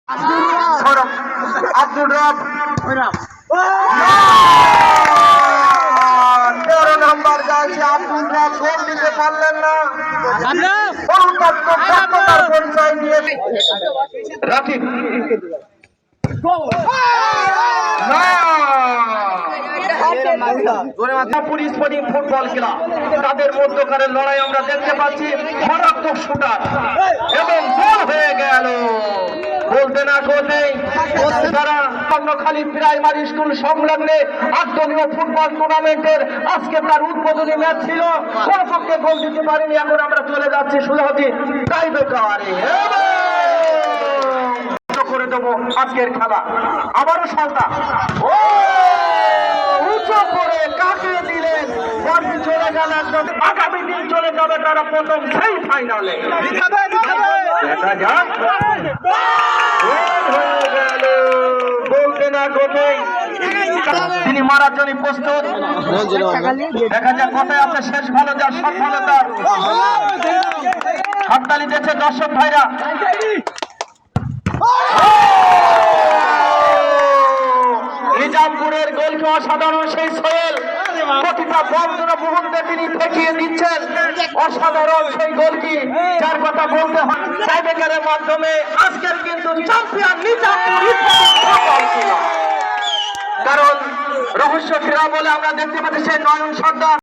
আব্দুর রব 13 নম্বর জার্সি আব্দুর রব গোল দিতে পারলেন না। তার পরিচয় দিয়ে রাকিব ফুটবল খেলা তাদের মধ্যকারের লড়াই আমরা দেখতে পাচ্ছি। মারাত্মক শুটার এবং গোল হয়ে গেল। বলতে না বলতেই তারা খালি প্রাইমারি স্কুল সংলগ্নে 8 দলীয় ফুটবল টুর্নামেন্টের আজকে তার উদ্বোধনী ম্যাচ ছিল। কোন পক্ষে গোল দিতে পারেনি। এখন আমরা চলে যাচ্ছি সোজাহতি টাই ব্রেকারে করে দেবো আজকের খেলা। আবারও সালটা উঁচু করে কাকে দিলেন। বাড়ি চলে গেল একদম। আগামী দিন চলে যাবে তারা প্রথম সেই ফাইনালে। দেখা যাক বলতে না গোটেই তিনি মারার জন্য প্রস্তুত। দেখা যাক কথায় আছে শেষ ভালো যার সব ভালো তার। হাততালি দিচ্ছে দর্শক ভাইরা। নিজামপুরের গোলকে অসাধারণ সেই সোহেল প্রতিটা বল মুহূর্তে তিনি দেখিয়ে দিচ্ছেন। অসাধারণ সেই গোলকি যার কথা বলতে হয় টাইব্রেকারের মাধ্যমে আজকের কিন্তু চ্যাম্পিয়ন নিজামপুর। কারণ রহস্য ফেরা বলে আমরা দেখতে পাচ্ছি সেই নয়ন সর্দার।